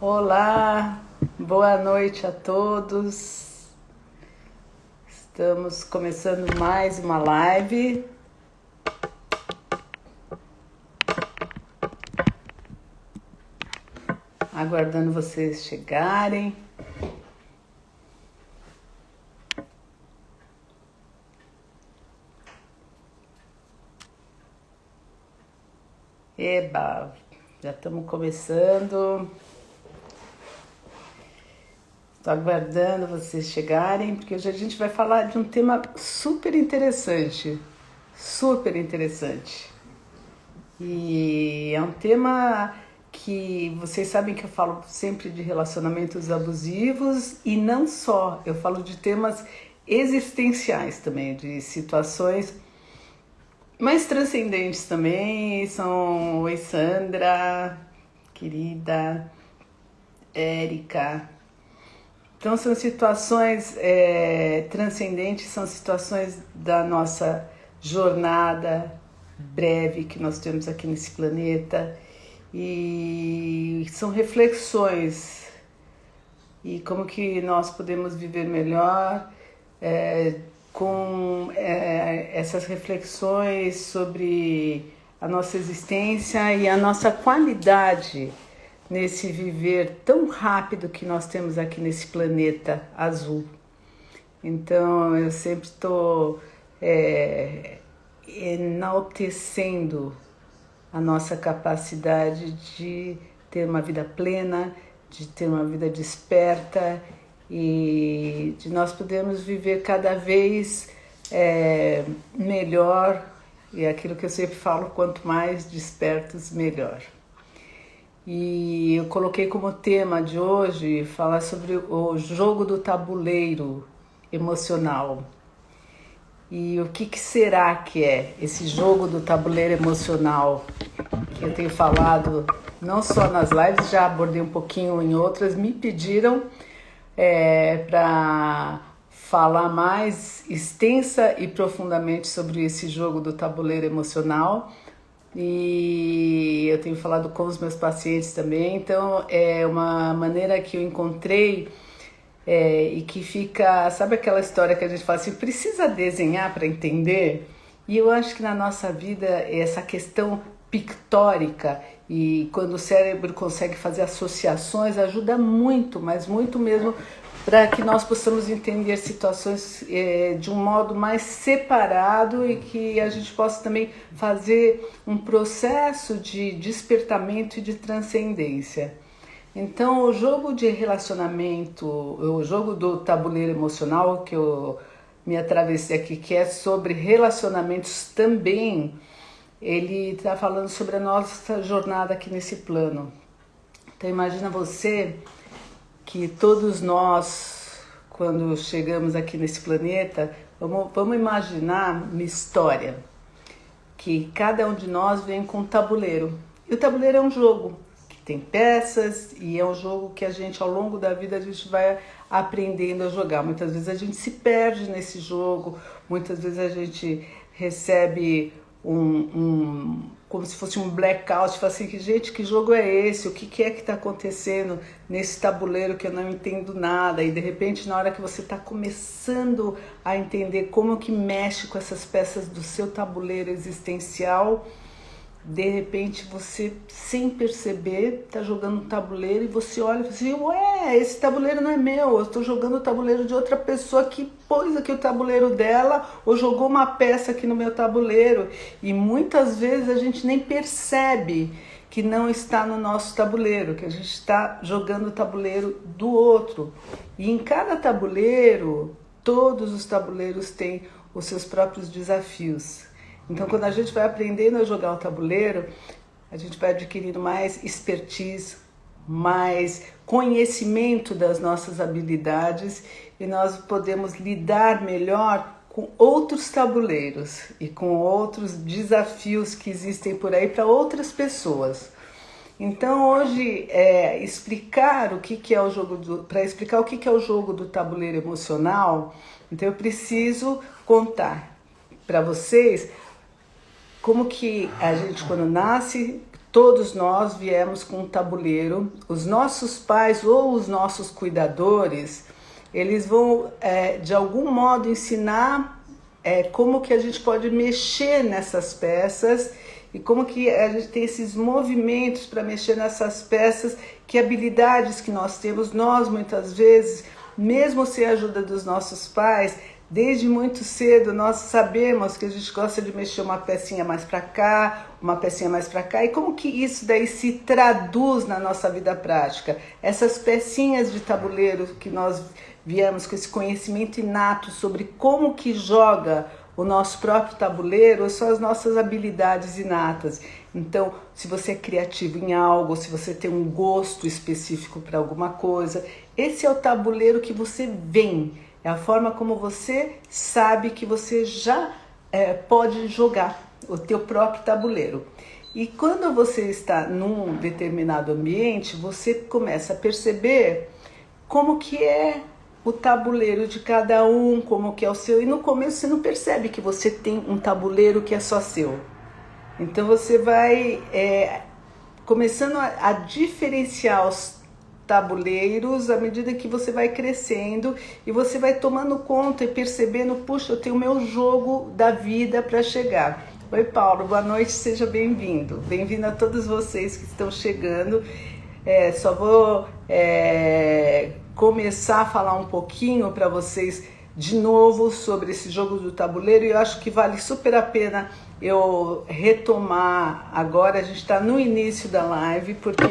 Olá, boa noite a todos. Estamos começando mais uma live. Aguardando vocês chegarem. Eba, já estamos começando. Estou aguardando vocês chegarem, porque hoje a gente vai falar de um tema super interessante. Super interessante. E é um tema que vocês sabem que eu falo sempre de relacionamentos abusivos e não só, eu falo de temas existenciais também, de situações mais transcendentes também. São oi Sandra, querida, Érica. Então são situações transcendentes, são situações da nossa jornada breve que nós temos aqui nesse planeta e são reflexões e como que nós podemos viver melhor com essas reflexões sobre a nossa existência e a nossa qualidade nesse viver tão rápido que nós temos aqui nesse planeta azul. Então eu sempre estou enaltecendo a nossa capacidade de ter uma vida plena, de ter uma vida desperta e de nós podermos viver cada vez melhor. E é aquilo que eu sempre falo, quanto mais despertos, melhor. E eu coloquei como tema de hoje falar sobre o jogo do tabuleiro emocional. E o que será que é esse jogo do tabuleiro emocional que eu tenho falado não só nas lives, já abordei um pouquinho em outras, me pediram para falar mais extensa e profundamente sobre esse jogo do tabuleiro emocional. E eu tenho falado com os meus pacientes também, então é uma maneira que eu encontrei e que fica, sabe aquela história que a gente fala assim, precisa desenhar para entender? E eu acho que na nossa vida essa questão pictórica e quando o cérebro consegue fazer associações ajuda muito, mas muito mesmo, para que nós possamos entender situações de um modo mais separado e que a gente possa também fazer um processo de despertamento e de transcendência. Então, o jogo de relacionamento, o jogo do tabuleiro emocional que eu me atravessei aqui, que é sobre relacionamentos também, ele está falando sobre a nossa jornada aqui nesse plano. Então, imagina você que todos nós, quando chegamos aqui nesse planeta, vamos imaginar uma história, que cada um de nós vem com um tabuleiro. E o tabuleiro é um jogo, que tem peças e é um jogo que a gente, ao longo da vida, a gente vai aprendendo a jogar. Muitas vezes a gente se perde nesse jogo, muitas vezes a gente recebe como se fosse um blackout, fala assim, gente, que jogo é esse? O que é que está acontecendo nesse tabuleiro que eu não entendo nada? E de repente, na hora que você está começando a entender como que mexe com essas peças do seu tabuleiro existencial, de repente você, sem perceber, está jogando um tabuleiro e você olha e fala assim, ué, esse tabuleiro não é meu, eu estou jogando o tabuleiro de outra pessoa que pôs aqui o tabuleiro dela ou jogou uma peça aqui no meu tabuleiro. E muitas vezes a gente nem percebe que não está no nosso tabuleiro, que a gente está jogando o tabuleiro do outro. E em cada tabuleiro, todos os tabuleiros têm os seus próprios desafios. Então, quando a gente vai aprendendo a jogar o tabuleiro, a gente vai adquirindo mais expertise, mais conhecimento das nossas habilidades e nós podemos lidar melhor com outros tabuleiros e com outros desafios que existem por aí para outras pessoas. Então, hoje, explicar o que é o jogo para explicar o que é o jogo do tabuleiro emocional, então eu preciso contar para vocês como que a gente, quando nasce, todos nós viemos com um tabuleiro. Os nossos pais ou os nossos cuidadores, eles vão de algum modo ensinar como que a gente pode mexer nessas peças e como que a gente tem esses movimentos para mexer nessas peças, que habilidades que nós temos. Nós muitas vezes, mesmo sem a ajuda dos nossos pais, desde muito cedo nós sabemos que a gente gosta de mexer uma pecinha mais para cá, uma pecinha mais para cá, e como que isso daí se traduz na nossa vida prática? Essas pecinhas de tabuleiro que nós viemos com esse conhecimento inato sobre como que joga o nosso próprio tabuleiro, são as nossas habilidades inatas. Então, se você é criativo em algo, se você tem um gosto específico para alguma coisa, esse é o tabuleiro que você vem. É a forma como você sabe que você já pode jogar o teu próprio tabuleiro. E quando você está num determinado ambiente, você começa a perceber como que é o tabuleiro de cada um, como que é o seu. E no começo você não percebe que você tem um tabuleiro que é só seu. Então você vai começando a diferenciar os tabuleiros à medida que você vai crescendo e você vai tomando conta e percebendo, puxa, eu tenho o meu jogo da vida para chegar. Oi, Paulo, boa noite, seja bem-vindo. Bem-vindo a todos vocês que estão chegando. Só vou começar a falar um pouquinho para vocês de novo sobre esse jogo do tabuleiro, e eu acho que vale super a pena eu retomar agora. A gente está no início da live, porque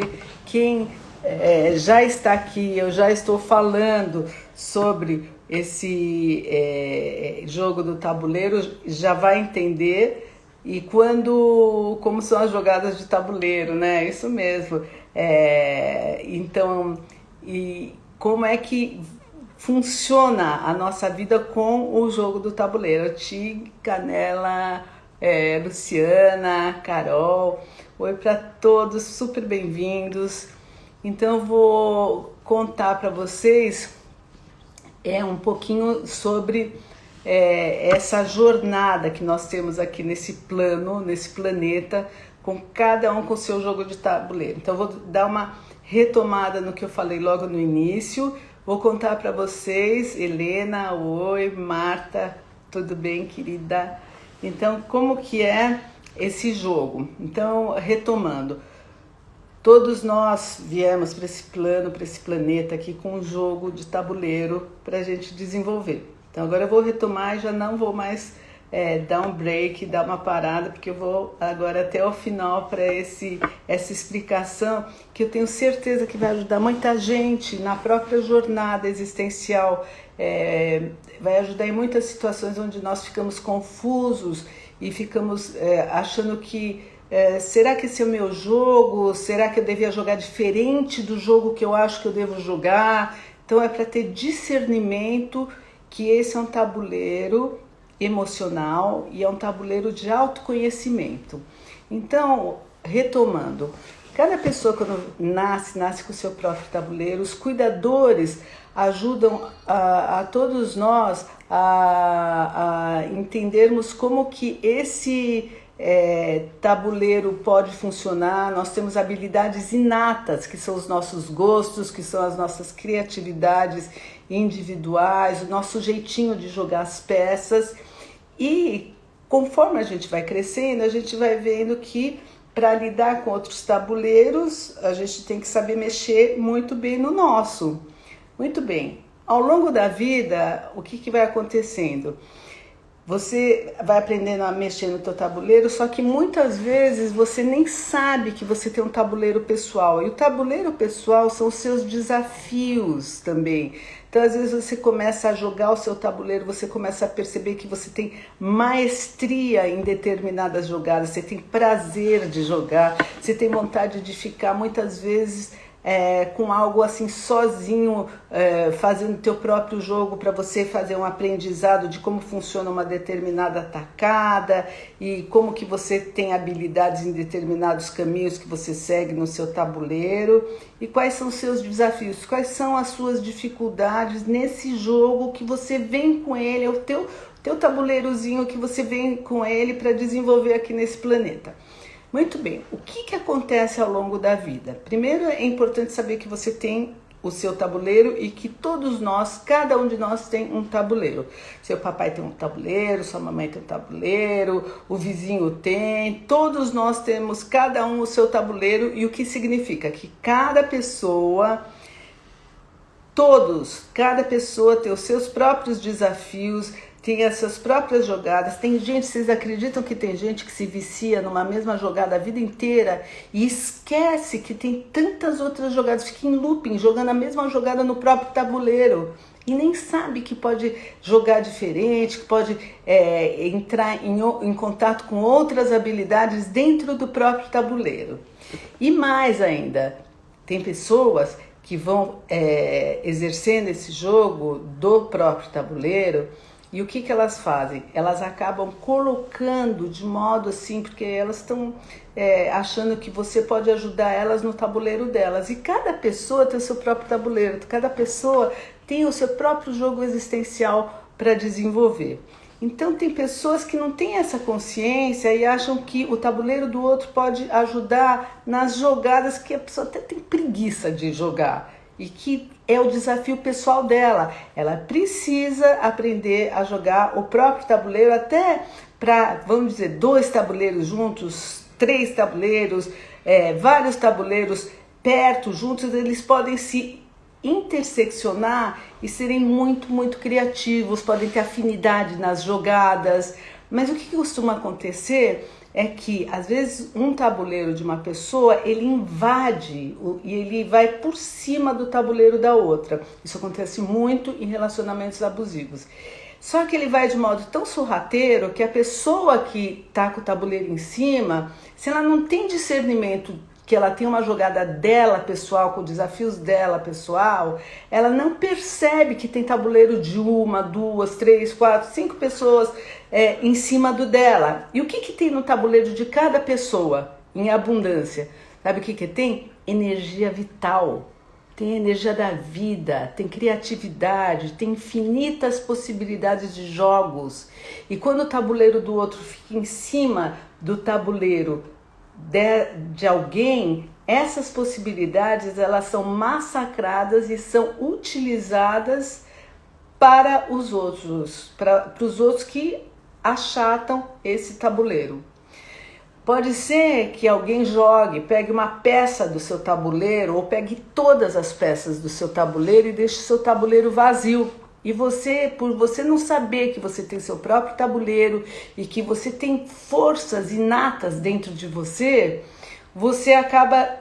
quem já está aqui, eu já estou falando sobre esse jogo do tabuleiro, já vai entender. E como são as jogadas de tabuleiro, né? Isso mesmo. Então, e como é que funciona a nossa vida com o jogo do tabuleiro? Ti, Canela, Luciana, Carol, oi para todos, super bem-vindos. Então eu vou contar para vocês um pouquinho sobre essa jornada que nós temos aqui nesse plano, nesse planeta, com cada um com o seu jogo de tabuleiro. Então eu vou dar uma retomada no que eu falei logo no início. Vou contar para vocês, Helena, oi, Marta, tudo bem, querida? Então, como que é esse jogo? Então, retomando, todos nós viemos para esse plano, para esse planeta aqui com um jogo de tabuleiro para a gente desenvolver. Então, agora eu vou retomar e já não vou mais dar um break, dar uma parada, porque eu vou agora até o final para essa explicação, que eu tenho certeza que vai ajudar muita gente na própria jornada existencial, vai ajudar em muitas situações onde nós ficamos confusos e ficamos achando que será que esse é o meu jogo? Será que eu devia jogar diferente do jogo que eu acho que eu devo jogar? Então é para ter discernimento que esse é um tabuleiro emocional e é um tabuleiro de autoconhecimento. Então, retomando, cada pessoa quando nasce com o seu próprio tabuleiro. Os cuidadores ajudam a todos nós a entendermos como que esse tabuleiro pode funcionar. Nós temos habilidades inatas, que são os nossos gostos, que são as nossas criatividades individuais, o nosso jeitinho de jogar as peças. E conforme a gente vai crescendo, a gente vai vendo que para lidar com outros tabuleiros, a gente tem que saber mexer muito bem no nosso. Muito bem. Ao longo da vida, o que vai acontecendo? Você vai aprendendo a mexer no teu tabuleiro, só que muitas vezes você nem sabe que você tem um tabuleiro pessoal. E o tabuleiro pessoal são os seus desafios também. Então, às vezes você começa a jogar o seu tabuleiro, você começa a perceber que você tem maestria em determinadas jogadas, você tem prazer de jogar, você tem vontade de ficar muitas vezes com algo assim sozinho, fazendo teu próprio jogo para você fazer um aprendizado de como funciona uma determinada tacada e como que você tem habilidades em determinados caminhos que você segue no seu tabuleiro e quais são os seus desafios, quais são as suas dificuldades nesse jogo que você vem com ele, o teu tabuleirozinho que você vem com ele para desenvolver aqui nesse planeta. Muito bem, o que acontece ao longo da vida? Primeiro é importante saber que você tem o seu tabuleiro e que todos nós, cada um de nós tem um tabuleiro. Seu papai tem um tabuleiro, sua mamãe tem um tabuleiro, o vizinho tem, todos nós temos cada um o seu tabuleiro. E o que significa? Que cada pessoa tem os seus próprios desafios, tem as suas próprias jogadas. Tem gente, vocês acreditam que tem gente que se vicia numa mesma jogada a vida inteira e esquece que tem tantas outras jogadas, fica em looping, jogando a mesma jogada no próprio tabuleiro e nem sabe que pode jogar diferente, que pode entrar em contato com outras habilidades dentro do próprio tabuleiro. E mais ainda, tem pessoas que vão exercendo esse jogo do próprio tabuleiro. E o que elas fazem? Elas acabam colocando de modo assim, porque elas estão achando que você pode ajudar elas no tabuleiro delas. E cada pessoa tem o seu próprio tabuleiro, cada pessoa tem o seu próprio jogo existencial para desenvolver. Então tem pessoas que não têm essa consciência e acham que o tabuleiro do outro pode ajudar nas jogadas que a pessoa até tem preguiça de jogar. E que é o desafio pessoal dela. Ela precisa aprender a jogar o próprio tabuleiro, até para, vamos dizer, 2 tabuleiros juntos, 3 tabuleiros, vários tabuleiros perto, juntos, eles podem se interseccionar e serem muito, muito criativos, podem ter afinidade nas jogadas. Mas o que costuma acontecer é que, às vezes, um tabuleiro de uma pessoa, ele invade e ele vai por cima do tabuleiro da outra. Isso acontece muito em relacionamentos abusivos. Só que ele vai de modo tão sorrateiro que a pessoa que está com o tabuleiro em cima, se ela não tem discernimento que ela tem uma jogada dela pessoal, com desafios dela pessoal, ela não percebe que tem tabuleiro de 1, 2, 3, 4, 5 pessoas em cima do dela. E o que tem no tabuleiro de cada pessoa em abundância? Sabe o que tem? Energia vital, tem energia da vida, tem criatividade, tem infinitas possibilidades de jogos. E quando o tabuleiro do outro fica em cima do tabuleiro de alguém, essas possibilidades elas são massacradas e são utilizadas para os outros, para os outros que achatam esse tabuleiro. Pode ser que alguém pegue uma peça do seu tabuleiro ou pegue todas as peças do seu tabuleiro e deixe o seu tabuleiro vazio. E você, por você não saber que você tem seu próprio tabuleiro e que você tem forças inatas dentro de você, você acaba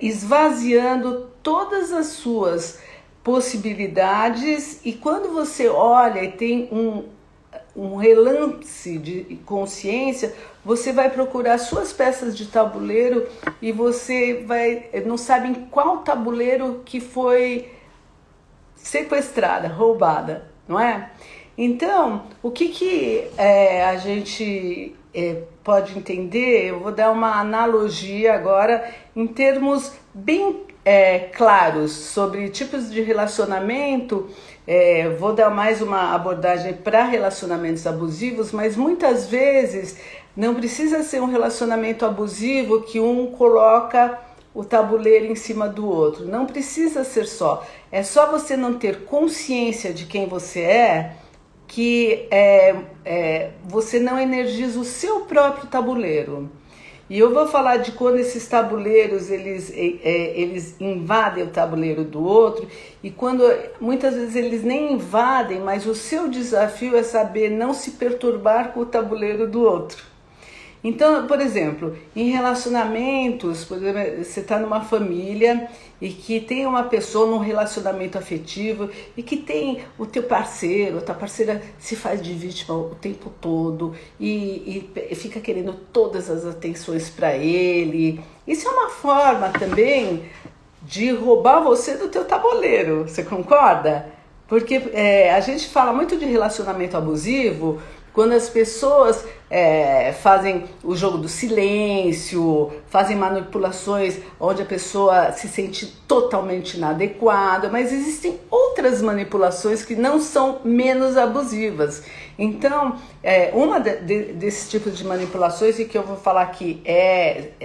esvaziando todas as suas possibilidades. E quando você olha e tem um relance de consciência, você vai procurar suas peças de tabuleiro e você não sabe em qual tabuleiro que foi sequestrada, roubada, não é? Então, o que a gente pode entender? Eu vou dar uma analogia agora em termos bem claros sobre tipos de relacionamento. Vou dar mais uma abordagem para relacionamentos abusivos, mas muitas vezes não precisa ser um relacionamento abusivo que um coloca o tabuleiro em cima do outro. Não precisa ser só. É só você não ter consciência de quem você é, que você não energiza o seu próprio tabuleiro. E eu vou falar de quando esses tabuleiros eles invadem o tabuleiro do outro, e quando muitas vezes eles nem invadem, mas o seu desafio é saber não se perturbar com o tabuleiro do outro. Então, por exemplo, em relacionamentos, por exemplo, você está numa família e que tem uma pessoa num relacionamento afetivo e que tem o teu parceiro, a tua parceira se faz de vítima o tempo todo e fica querendo todas as atenções para ele. Isso é uma forma também de roubar você do teu tabuleiro, você concorda? Porque a gente fala muito de relacionamento abusivo quando as pessoas fazem o jogo do silêncio, fazem manipulações onde a pessoa se sente totalmente inadequada, mas existem outras manipulações que não são menos abusivas. Então, uma desses tipos de manipulações, e que eu vou falar aqui,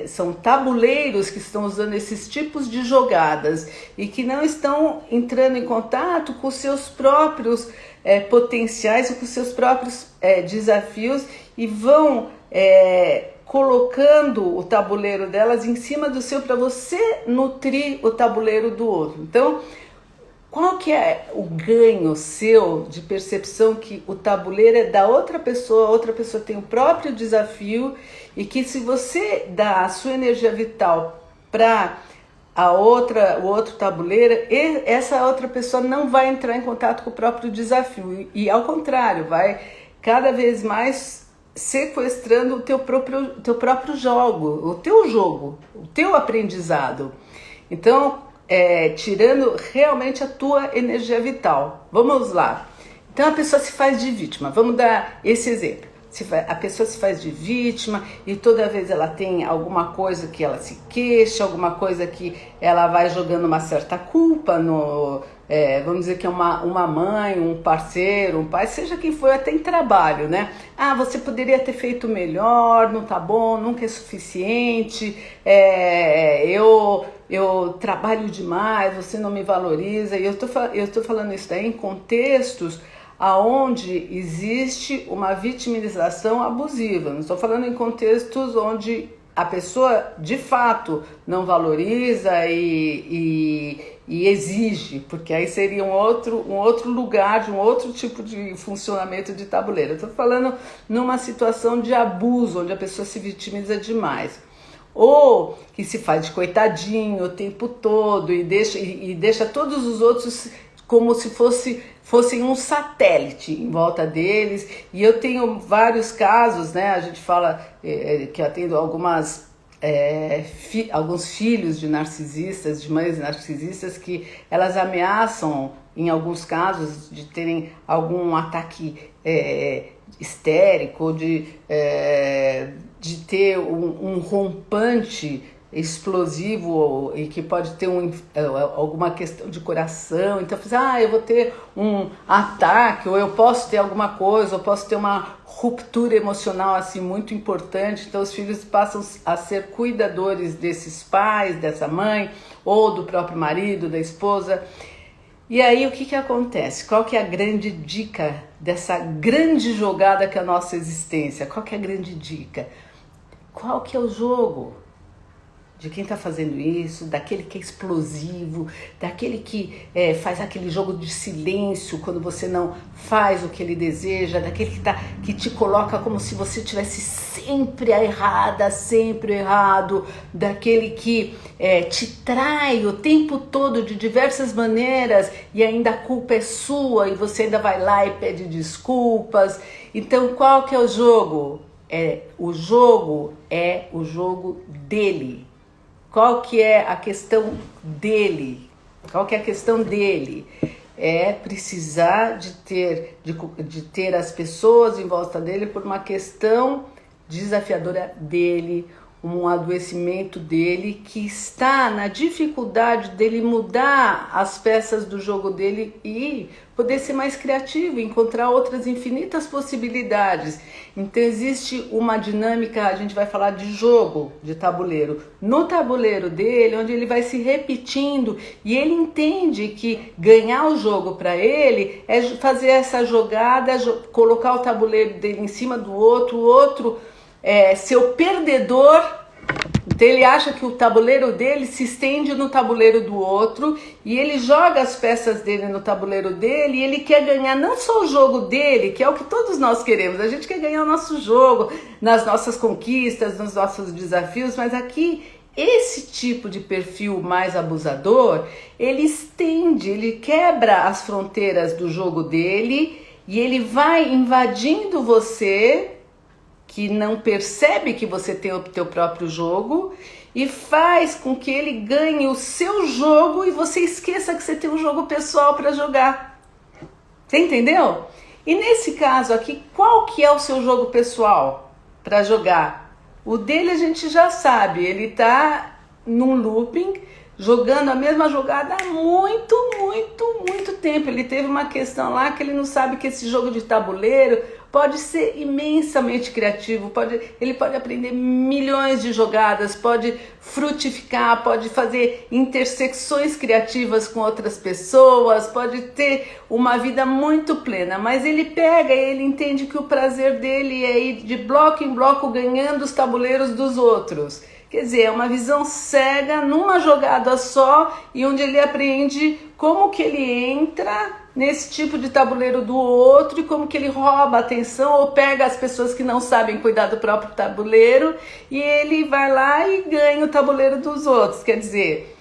são tabuleiros que estão usando esses tipos de jogadas e que não estão entrando em contato com os seus próprios potenciais e com os seus próprios desafios, e vão colocando o tabuleiro delas em cima do seu para você nutrir o tabuleiro do outro. Então, qual que é o ganho seu de percepção que o tabuleiro é da outra pessoa, a outra pessoa tem o próprio desafio, e que se você dá a sua energia vital para o outro tabuleiro, essa outra pessoa não vai entrar em contato com o próprio desafio, e ao contrário, vai cada vez mais sequestrando o teu próprio jogo, o teu aprendizado. Então, tirando realmente a tua energia vital. Vamos lá. Então a pessoa se faz de vítima. Vamos dar esse exemplo. A pessoa se faz de vítima e toda vez ela tem alguma coisa que ela se queixa, alguma coisa que ela vai jogando uma certa culpa vamos dizer que é uma mãe, um parceiro, um pai, seja quem for, até em trabalho, né? Ah, você poderia ter feito melhor, não tá bom, nunca é suficiente, eu trabalho demais, você não me valoriza. E eu tô falando isso daí em contextos aonde existe uma vitimização abusiva. Não estou falando em contextos onde a pessoa de fato não valoriza e exige, porque aí seria um outro lugar, de um outro tipo de funcionamento de tabuleiro. Eu estou falando numa situação de abuso, onde a pessoa se vitimiza demais. Ou que se faz de coitadinho o tempo todo e deixa todos os outros como se fossem um satélite em volta deles. E eu tenho vários casos, né? A gente fala que eu atendo alguns filhos de narcisistas, de mães narcisistas, que elas ameaçam, em alguns casos, de terem algum ataque histérico, de ter um rompante explosivo e que pode ter alguma questão de coração. Então, eu vou ter um ataque, ou eu posso ter alguma coisa, ou posso ter uma ruptura emocional assim muito importante. Então, os filhos passam a ser cuidadores desses pais, dessa mãe, ou do próprio marido, da esposa. E aí, o que acontece? Qual que é a grande dica dessa grande jogada que é a nossa existência? Qual que é a grande dica? Qual que é o jogo? De quem está fazendo isso, daquele que é explosivo, daquele que faz aquele jogo de silêncio quando você não faz o que ele deseja, daquele que te coloca como se você tivesse sempre a errada, sempre o errado, daquele que te trai o tempo todo de diversas maneiras e ainda a culpa é sua e você ainda vai lá e pede desculpas. Então, qual que é o jogo? O jogo é o jogo dele. Qual que é a questão dele? Qual que é a questão dele? É precisar de ter as pessoas em volta dele por uma questão desafiadora dele, um adoecimento dele que está na dificuldade dele mudar as peças do jogo dele e poder ser mais criativo, encontrar outras infinitas possibilidades. Então existe uma dinâmica, a gente vai falar de jogo, de tabuleiro, no tabuleiro dele, onde ele vai se repetindo e ele entende que ganhar o jogo para ele é fazer essa jogada, colocar o tabuleiro dele em cima do outro, o outro ser o perdedor. Então ele acha que o tabuleiro dele se estende no tabuleiro do outro e ele joga as peças dele no tabuleiro dele e ele quer ganhar não só o jogo dele, que é o que todos nós queremos, a gente quer ganhar o nosso jogo, nas nossas conquistas, nos nossos desafios, mas aqui esse tipo de perfil mais abusador, ele estende, ele quebra as fronteiras do jogo dele e ele vai invadindo você, que não percebe que você tem o teu próprio jogo, e faz com que ele ganhe o seu jogo e você esqueça que você tem um jogo pessoal para jogar. Você entendeu? E nesse caso aqui, qual que é o seu jogo pessoal? para jogar. O dele a gente já sabe, ele tá num looping, jogando a mesma jogada há muito tempo. Ele teve uma questão lá que ele não sabe que esse jogo de tabuleiro pode ser imensamente criativo, ele pode aprender milhões de jogadas, pode frutificar, pode fazer intersecções criativas com outras pessoas, pode ter uma vida muito plena, mas ele pega e ele entende que o prazer dele é ir de bloco em bloco ganhando os tabuleiros dos outros. Quer dizer, é uma visão cega numa jogada só e onde ele aprende como que ele entra nesse tipo de tabuleiro do outro e como que ele rouba a atenção ou pega as pessoas que não sabem cuidar do próprio tabuleiro e ele vai lá e ganha o tabuleiro dos outros. Quer dizer,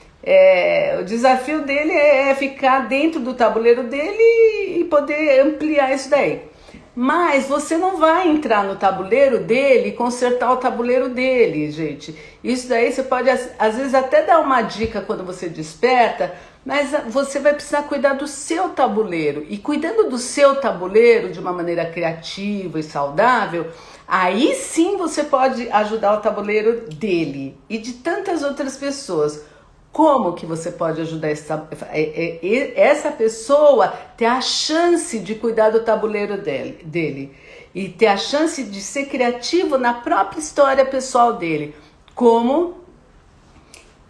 o desafio dele é ficar dentro do tabuleiro dele e poder ampliar isso daí. Mas você não vai entrar no tabuleiro dele e consertar o tabuleiro dele, gente. Isso daí você pode, às vezes, até dar uma dica quando você desperta, mas você vai precisar cuidar do seu tabuleiro. E cuidando do seu tabuleiro de uma maneira criativa e saudável, aí sim você pode ajudar o tabuleiro dele e de tantas outras pessoas. Como que você pode ajudar essa pessoa ter a chance de cuidar do tabuleiro dele e ter a chance de ser criativo na própria história pessoal dele? Como?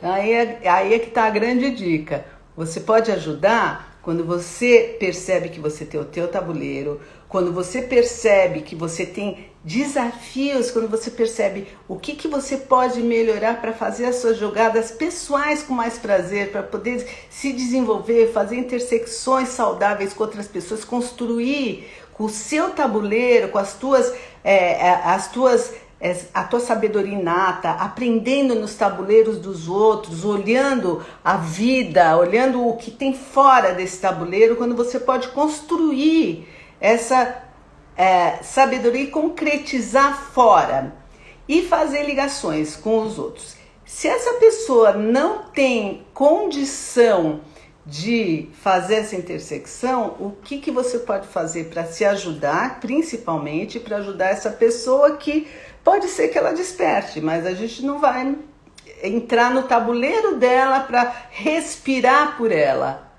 Aí é que está a grande dica. Você pode ajudar quando você percebe que você tem o teu tabuleiro, quando você percebe que você tem desafios, quando você percebe o que você pode melhorar para fazer as suas jogadas pessoais com mais prazer, para poder se desenvolver, fazer intersecções saudáveis com outras pessoas, construir com o seu tabuleiro, com a tua sabedoria inata, aprendendo nos tabuleiros dos outros, olhando a vida, olhando o que tem fora desse tabuleiro, quando você pode construir essa sabedoria e concretizar fora e fazer ligações com os outros. Se essa pessoa não tem condição de fazer essa intersecção, o que você pode fazer para se ajudar, principalmente para ajudar essa pessoa que pode ser que ela desperte, mas a gente não vai entrar no tabuleiro dela para respirar por ela,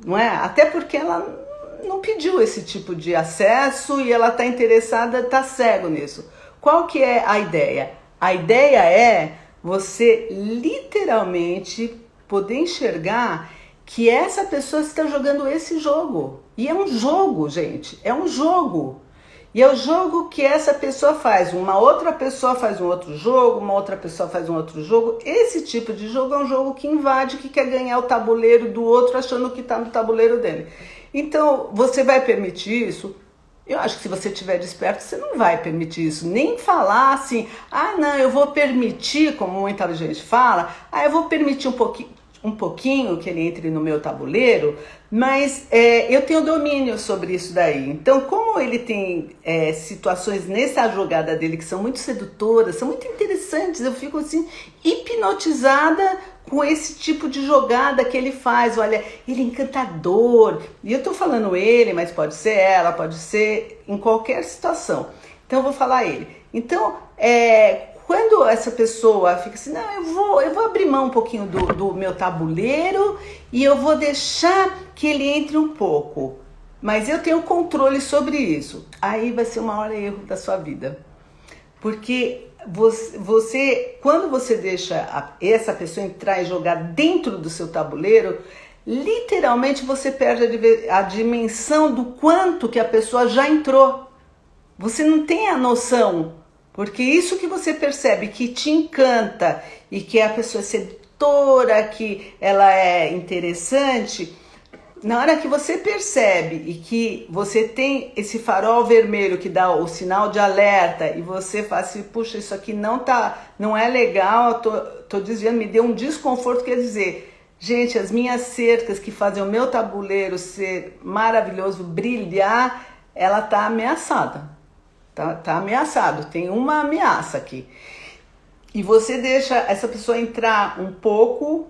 não é? Até porque ela não pediu esse tipo de acesso e ela está interessada, está cego nisso. Qual que é a ideia? A ideia é você literalmente poder enxergar que essa pessoa está jogando esse jogo. E é um jogo, gente, é um jogo. E é o jogo que essa pessoa faz. Uma outra pessoa faz um outro jogo, uma outra pessoa faz um outro jogo. Esse tipo de jogo é um jogo que invade, que quer ganhar o tabuleiro do outro achando que está no tabuleiro dele. Então, você vai permitir isso? Eu acho que se você estiver desperto, você não vai permitir isso. Nem falar assim, não, eu vou permitir, como muita gente fala, eu vou permitir um pouquinho que ele entre no meu tabuleiro, mas eu tenho domínio sobre isso daí. Então, como ele tem situações nessa jogada dele que são muito sedutoras, são muito interessantes, eu fico assim hipnotizada com esse tipo de jogada que ele faz. Olha, ele é encantador. E eu tô falando ele, mas pode ser ela, pode ser em qualquer situação. Então eu vou falar ele. Então, quando essa pessoa fica assim, não, eu vou abrir mão um pouquinho do meu tabuleiro e eu vou deixar que ele entre um pouco, mas eu tenho controle sobre isso. Aí vai ser o maior erro da sua vida. Porque quando você deixa essa pessoa entrar e jogar dentro do seu tabuleiro, literalmente você perde a dimensão do quanto que a pessoa já entrou. Você não tem a noção, porque isso que você percebe que te encanta e que a pessoa é sedutora, que ela é interessante, na hora que você percebe e que você tem esse farol vermelho que dá o sinal de alerta e você fala assim, puxa, isso aqui não é legal, tô desviando, me deu um desconforto, quer dizer, gente, as minhas cercas que fazem o meu tabuleiro ser maravilhoso, brilhar, ela tá ameaçada, tá ameaçado, tem uma ameaça aqui. E você deixa essa pessoa entrar um pouco,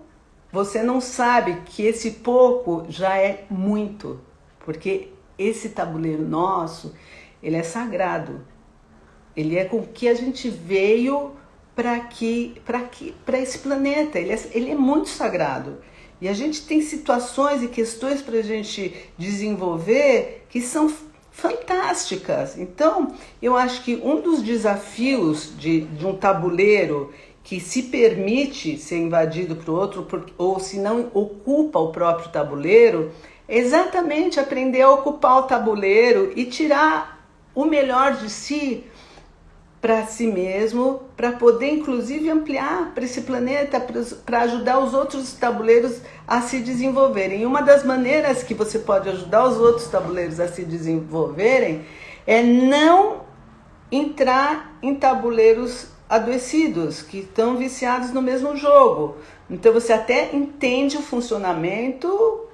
você não sabe que esse pouco já é muito, porque esse tabuleiro nosso, ele é sagrado. Ele é com o que a gente veio para esse planeta. Ele é muito sagrado. E a gente tem situações e questões para a gente desenvolver que são fantásticas. Então, eu acho que um dos desafios de um tabuleiro que se permite ser invadido por outro, ou se não ocupa o próprio tabuleiro, é exatamente aprender a ocupar o tabuleiro e tirar o melhor de si para si mesmo, para poder inclusive ampliar para esse planeta, para ajudar os outros tabuleiros a se desenvolverem. E uma das maneiras que você pode ajudar os outros tabuleiros a se desenvolverem é não entrar em tabuleiros adoecidos, que estão viciados no mesmo jogo. Então você até entende o funcionamento,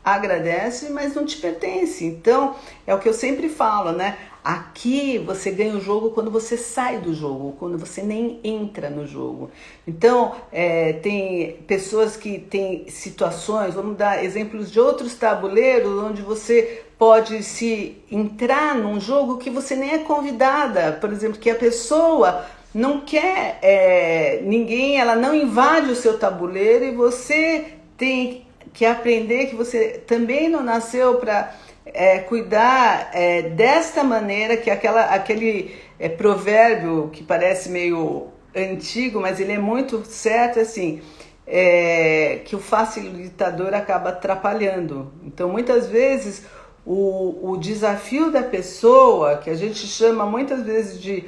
agradece, mas não te pertence. Então, é o que eu sempre falo, né? Aqui você ganha o jogo quando você sai do jogo, quando você nem entra no jogo. Então, tem pessoas que têm situações, vamos dar exemplos de outros tabuleiros, onde você pode se entrar num jogo que você nem é convidada. Por exemplo, que a pessoa não quer ninguém, ela não invade o seu tabuleiro e você tem que aprender que você também não nasceu para cuidar desta maneira, que aquele provérbio que parece meio antigo, mas ele é muito certo, assim, que o facilitador acaba atrapalhando. Então, muitas vezes, o desafio da pessoa, que a gente chama muitas vezes de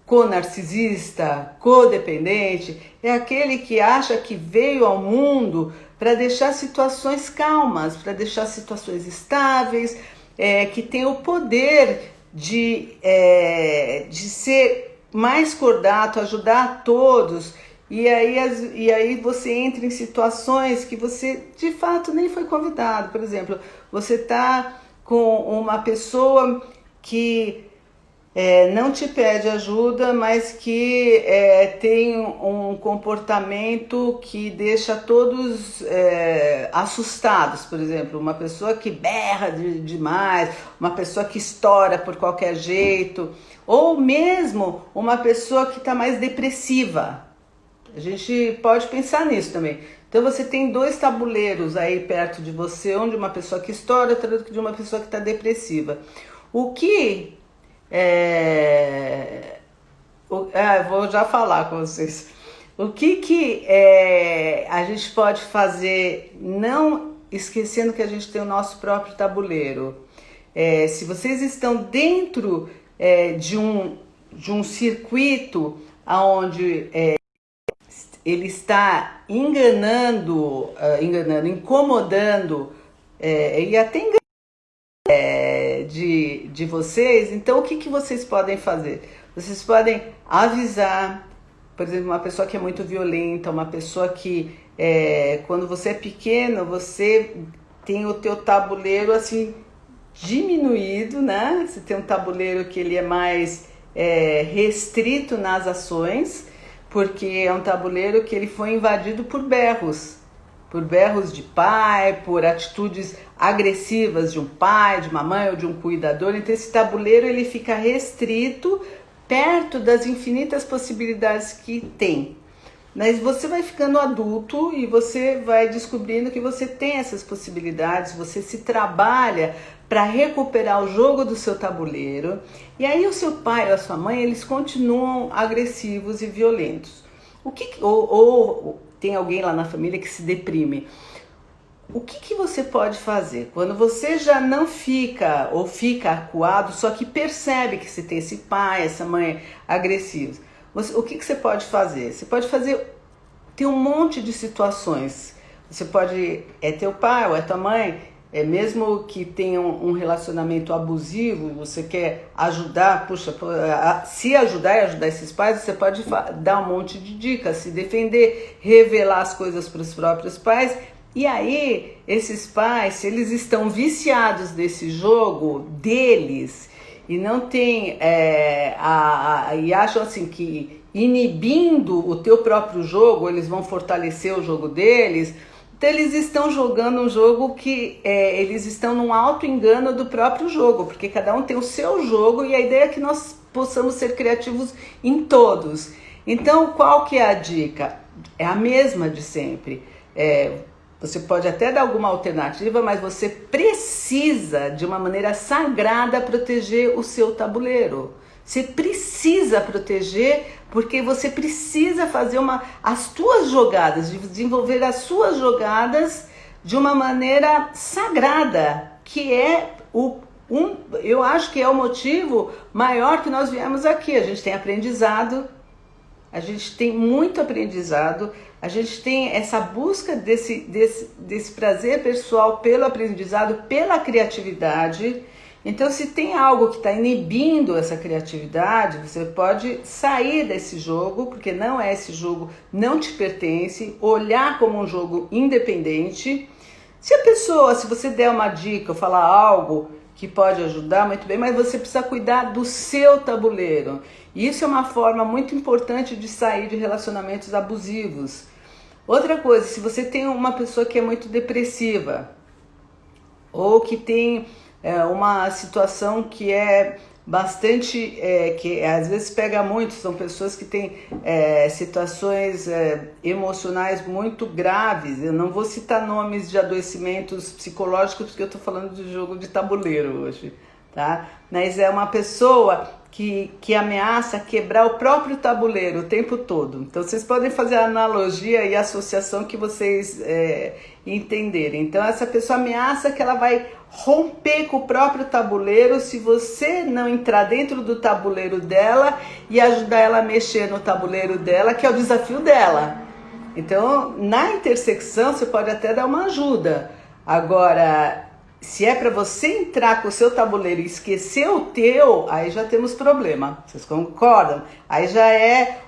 co-narcisista, codependente, é aquele que acha que veio ao mundo para deixar situações calmas, para deixar situações estáveis, que tem o poder de ser mais cordato, ajudar a todos. E aí você entra em situações que você de fato nem foi convidado. Por exemplo, você está com uma pessoa que não te pede ajuda, mas que tem um comportamento que deixa todos assustados. Por exemplo, uma pessoa que berra demais, uma pessoa que estoura por qualquer jeito, ou mesmo uma pessoa que está mais depressiva. A gente pode pensar nisso também. Então você tem dois tabuleiros aí perto de você, um de uma pessoa que estoura, outro de uma pessoa que está depressiva. O que vou já falar com vocês. O que a gente pode fazer, não esquecendo que a gente tem o nosso próprio tabuleiro? Se vocês estão dentro de um circuito onde ele está incomodando e até enganando de vocês, então o que vocês podem fazer? Vocês podem avisar, por exemplo, uma pessoa que é muito violenta, uma pessoa que quando você é pequeno, você tem o teu tabuleiro assim diminuído, né? Você tem um tabuleiro que ele é mais restrito nas ações, porque é um tabuleiro que ele foi invadido por berros de pai, por atitudes agressivas de um pai, de uma mãe ou de um cuidador. Então esse tabuleiro ele fica restrito perto das infinitas possibilidades que tem. Mas você vai ficando adulto e você vai descobrindo que você tem essas possibilidades, você se trabalha para recuperar o jogo do seu tabuleiro. E aí o seu pai ou a sua mãe, eles continuam agressivos e violentos. Ou tem alguém lá na família que se deprime. O que você pode fazer? Quando você já não fica ou fica acuado, só que percebe que você tem esse pai, essa mãe agressivos, o que você pode fazer? Você pode ter um monte de situações. Você pode teu pai ou é tua mãe, mesmo que tenha um relacionamento abusivo, você quer ajudar, se ajudar e ajudar esses pais, você pode dar um monte de dicas, se defender, revelar as coisas para os próprios pais. E aí, esses pais, se eles estão viciados desse jogo deles e não tem e acham assim que inibindo o teu próprio jogo, eles vão fortalecer o jogo deles. Então eles estão jogando um jogo que eles estão num auto-engano do próprio jogo, porque cada um tem o seu jogo e a ideia é que nós possamos ser criativos em todos. Então, qual que é a dica? É a mesma de sempre. Você pode até dar alguma alternativa, mas você precisa, de uma maneira sagrada, proteger o seu tabuleiro. Você precisa proteger, porque você precisa fazer as suas jogadas, desenvolver as suas jogadas de uma maneira sagrada, que é eu acho que é o motivo maior que nós viemos aqui. A gente tem aprendizado, a gente tem muito aprendizado, a gente tem essa busca desse prazer pessoal pelo aprendizado, pela criatividade. Então, se tem algo que está inibindo essa criatividade, você pode sair desse jogo, porque não é esse jogo, não te pertence, olhar como um jogo independente. Se você der uma dica ou falar algo que pode ajudar, muito bem, mas você precisa cuidar do seu tabuleiro. E isso é uma forma muito importante de sair de relacionamentos abusivos. Outra coisa, se você tem uma pessoa que é muito depressiva, ou que tem uma situação que é bastante, que às vezes pega muito, são pessoas que têm situações emocionais muito graves. Eu não vou citar nomes de adoecimentos psicológicos, porque eu estou falando de jogo de tabuleiro hoje, tá? Mas é uma pessoa que ameaça quebrar o próprio tabuleiro o tempo todo. Então vocês podem fazer a analogia e a associação que vocês entenderem. Então essa pessoa ameaça que ela vai romper com o próprio tabuleiro se você não entrar dentro do tabuleiro dela e ajudar ela a mexer no tabuleiro dela, que é o desafio dela. Então, na intersecção, você pode até dar uma ajuda. Agora, se é para você entrar com o seu tabuleiro e esquecer o teu, aí já temos problema. Vocês concordam? Aí já é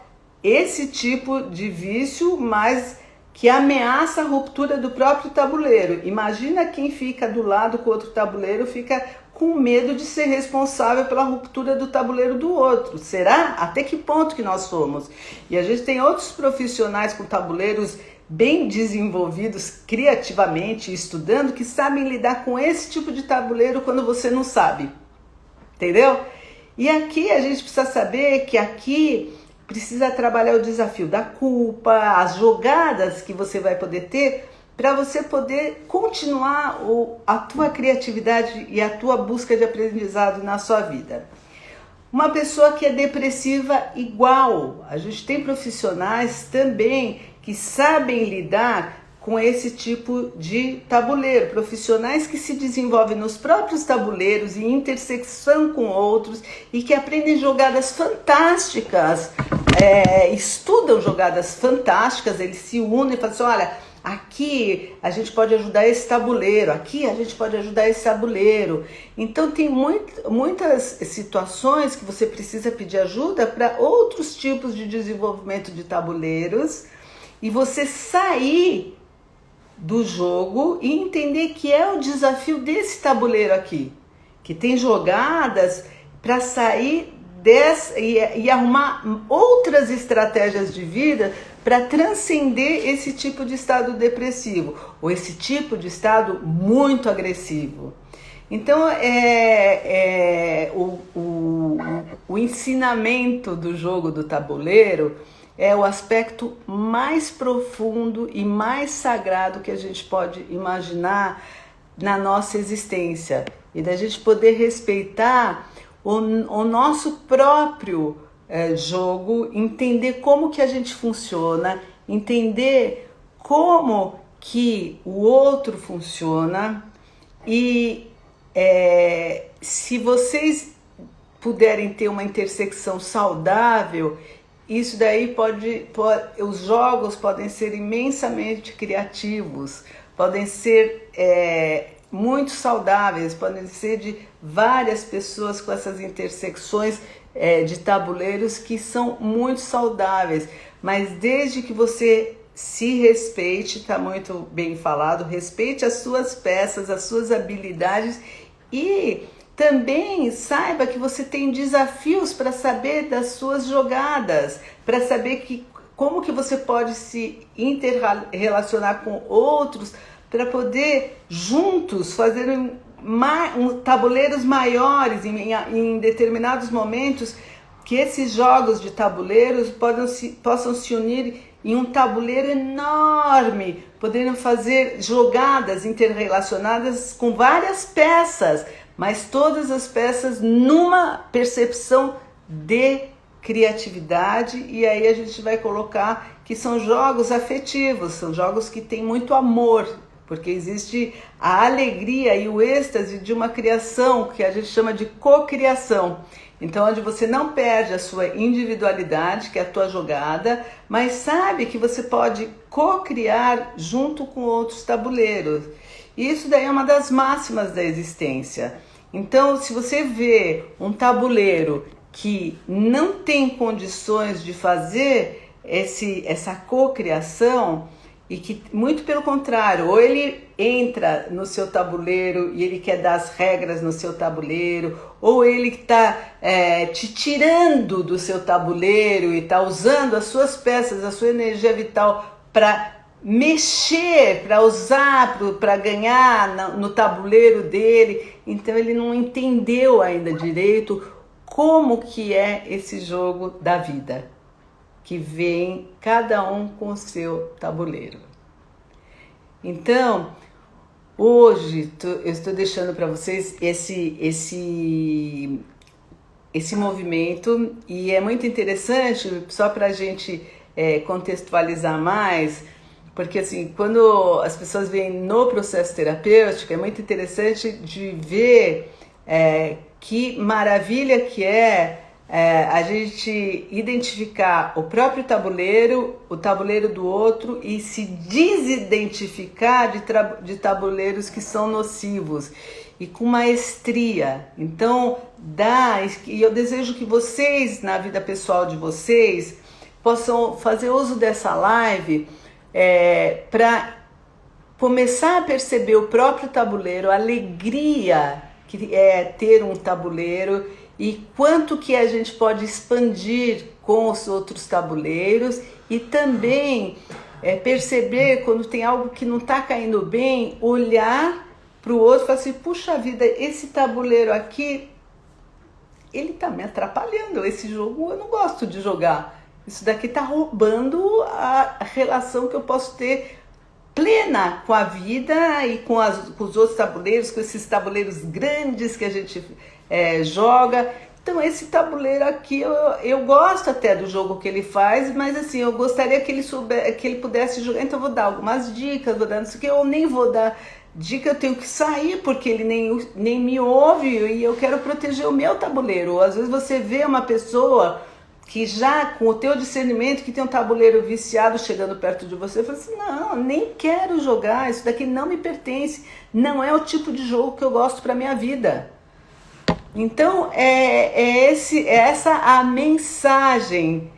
esse tipo de vício, mas que ameaça a ruptura do próprio tabuleiro. Imagina quem fica do lado com o outro tabuleiro, fica com medo de ser responsável pela ruptura do tabuleiro do outro. Será? Até que ponto que nós somos? E a gente tem outros profissionais com tabuleiros bem desenvolvidos criativamente, estudando, que sabem lidar com esse tipo de tabuleiro quando você não sabe. Entendeu? E aqui a gente precisa saber que aqui precisa trabalhar o desafio da culpa, as jogadas que você vai poder ter para você poder continuar a tua criatividade e a tua busca de aprendizado na sua vida. Uma pessoa que é depressiva igual, a gente tem profissionais também que sabem lidar com esse tipo de tabuleiro, profissionais que se desenvolvem nos próprios tabuleiros em intersecção com outros e que aprendem jogadas fantásticas, estudam jogadas fantásticas, eles se unem e falam assim, olha, aqui a gente pode ajudar esse tabuleiro, aqui a gente pode ajudar esse tabuleiro. Então tem muitas situações que você precisa pedir ajuda para outros tipos de desenvolvimento de tabuleiros e você sair do jogo e entender que é o desafio desse tabuleiro aqui, que tem jogadas para sair e arrumar outras estratégias de vida para transcender esse tipo de estado depressivo ou esse tipo de estado muito agressivo. Então, o ensinamento do jogo do tabuleiro é o aspecto mais profundo e mais sagrado que a gente pode imaginar na nossa existência. E da gente poder respeitar o nosso próprio jogo, entender como que a gente funciona, entender como que o outro funciona. E se vocês puderem ter uma intersecção saudável, isso daí os jogos podem ser imensamente criativos, podem ser muito saudáveis, podem ser de várias pessoas com essas intersecções de tabuleiros que são muito saudáveis, mas desde que você se respeite, está muito bem falado, respeite as suas peças, as suas habilidades e também saiba que você tem desafios para saber das suas jogadas, para saber como que você pode se interrelacionar com outros para poder juntos fazer tabuleiros maiores em determinados momentos que esses jogos de tabuleiros possam se unir em um tabuleiro enorme, podendo fazer jogadas interrelacionadas com várias peças, mas todas as peças numa percepção de criatividade. E aí a gente vai colocar que são jogos afetivos, são jogos que têm muito amor, porque existe a alegria e o êxtase de uma criação que a gente chama de cocriação. Então, onde você não perde a sua individualidade, que é a tua jogada, mas sabe que você pode co-criar junto com outros tabuleiros. E isso daí é uma das máximas da existência. Então, se você vê um tabuleiro que não tem condições de fazer essa cocriação, e que, muito pelo contrário, ou ele entra no seu tabuleiro e ele quer dar as regras no seu tabuleiro, ou ele está te tirando do seu tabuleiro e está usando as suas peças, a sua energia vital para mexer, para usar, para ganhar no tabuleiro dele. Então ele não entendeu ainda direito como que é esse jogo da vida, que vem cada um com o seu tabuleiro. Então, hoje eu estou deixando para vocês esse movimento, e é muito interessante, só para a gente contextualizar mais, porque assim, quando as pessoas vêm no processo terapêutico, é muito interessante de ver que maravilha que é a gente identificar o próprio tabuleiro, o tabuleiro do outro, e se desidentificar de tabuleiros que são nocivos, e com maestria. Então, e eu desejo que vocês, na vida pessoal de vocês, possam fazer uso dessa live para começar a perceber o próprio tabuleiro, a alegria que é ter um tabuleiro, e quanto que a gente pode expandir com os outros tabuleiros, e também perceber quando tem algo que não está caindo bem, olhar para o outro e falar assim, puxa vida, esse tabuleiro aqui, ele está me atrapalhando, esse jogo eu não gosto de jogar, isso daqui está roubando a relação que eu posso ter plena com a vida e com os outros tabuleiros, com esses tabuleiros grandes que a gente joga. Então esse tabuleiro aqui, eu gosto até do jogo que ele faz, mas assim, eu gostaria que ele pudesse jogar, então eu vou dar algumas dicas, vou dar não sei o que, eu nem vou dar dica, eu tenho que sair, porque ele nem me ouve, e eu quero proteger o meu tabuleiro. Às vezes você vê uma pessoa que já com o teu discernimento, que tem um tabuleiro viciado chegando perto de você, fala assim, não, nem quero jogar, isso daqui não me pertence, não é o tipo de jogo que eu gosto para minha vida. Então essa a mensagem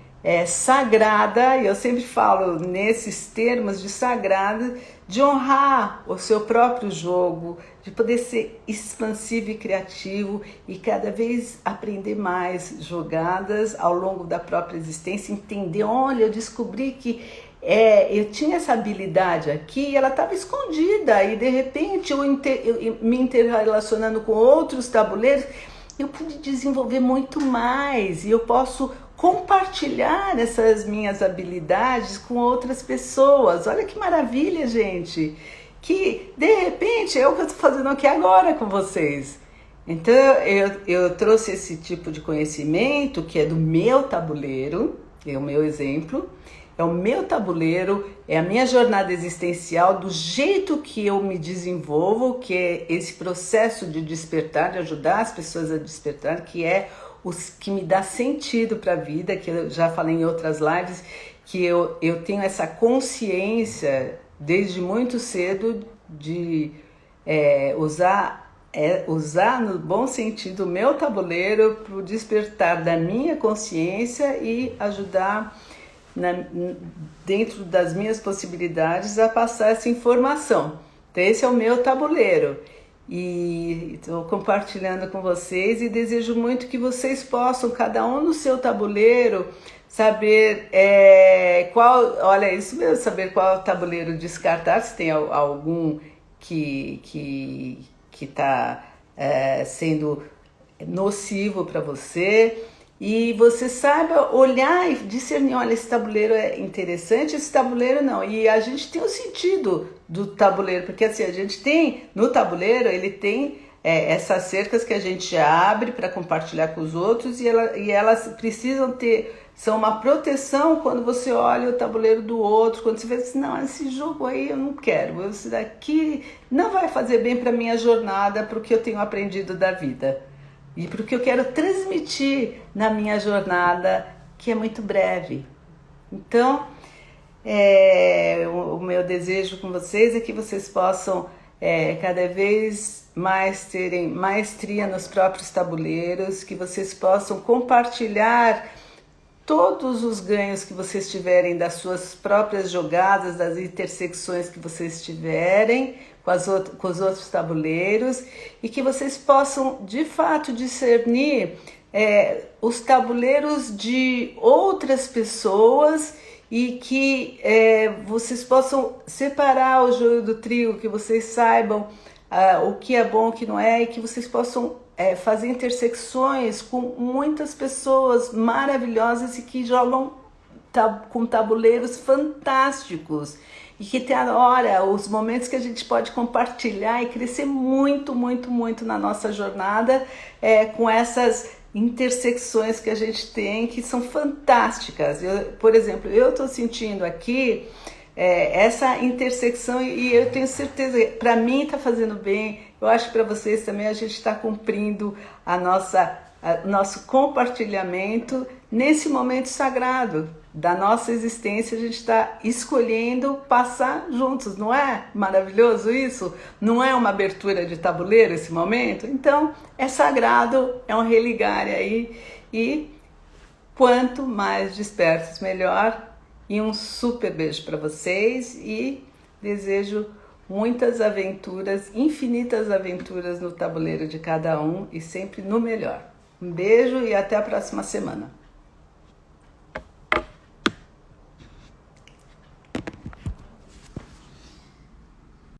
sagrada, e eu sempre falo nesses termos de sagrado, de honrar o seu próprio jogo, de poder ser expansivo e criativo, e cada vez aprender mais jogadas ao longo da própria existência, entender, olha, eu descobri que eu tinha essa habilidade aqui e ela estava escondida, e de repente eu me interrelacionando com outros tabuleiros, eu pude desenvolver muito mais, e eu posso compartilhar essas minhas habilidades com outras pessoas. Olha que maravilha, gente, que de repente é o que eu estou fazendo aqui agora com vocês. Então eu trouxe esse tipo de conhecimento que é do meu tabuleiro, é o meu exemplo, é o meu tabuleiro, é a minha jornada existencial, do jeito que eu me desenvolvo, que é esse processo de despertar, de ajudar as pessoas a despertar, que é que me dá sentido para a vida, que eu já falei em outras lives, que eu tenho essa consciência desde muito cedo de usar no bom sentido o meu tabuleiro para o despertar da minha consciência e ajudar dentro das minhas possibilidades a passar essa informação. Então esse é o meu tabuleiro, e estou compartilhando com vocês, e desejo muito que vocês possam, cada um no seu tabuleiro, saber olha, isso mesmo, saber qual tabuleiro descartar, se tem algum que está sendo nocivo para você, e você saiba olhar e discernir, olha, esse tabuleiro é interessante, esse tabuleiro não. E a gente tem o sentido do tabuleiro, porque assim, a gente tem, no tabuleiro, ele tem essas cercas que a gente abre para compartilhar com os outros e elas precisam ter, são uma proteção quando você olha o tabuleiro do outro, quando você vê assim, não, esse jogo aí eu não quero, esse daqui não vai fazer bem para minha jornada, para o que eu tenho aprendido da vida. E para o que eu quero transmitir na minha jornada, que é muito breve. Então, o meu desejo com vocês é que vocês possam cada vez mais terem maestria nos próprios tabuleiros, que vocês possam compartilhar todos os ganhos que vocês tiverem das suas próprias jogadas, das intersecções que vocês tiverem com os outros tabuleiros, e que vocês possam de fato discernir os tabuleiros de outras pessoas e que vocês possam separar o joio do trigo, que vocês saibam o que é bom, o que não é, e que vocês possam fazer intersecções com muitas pessoas maravilhosas e que jogam com tabuleiros fantásticos, e que tem a hora, os momentos que a gente pode compartilhar e crescer muito, muito, muito na nossa jornada com essas intersecções que a gente tem, que são fantásticas. Por exemplo, eu estou sentindo aqui essa intersecção e eu tenho certeza, para mim está fazendo bem, eu acho que para vocês também a gente está cumprindo nosso compartilhamento nesse momento sagrado da nossa existência. A gente está escolhendo passar juntos, não é maravilhoso isso? Não é uma abertura de tabuleiro esse momento? Então é sagrado, é um religar aí, e quanto mais despertos melhor. E um super beijo para vocês e desejo muitas aventuras, infinitas aventuras no tabuleiro de cada um e sempre no melhor. Um beijo e até a próxima semana.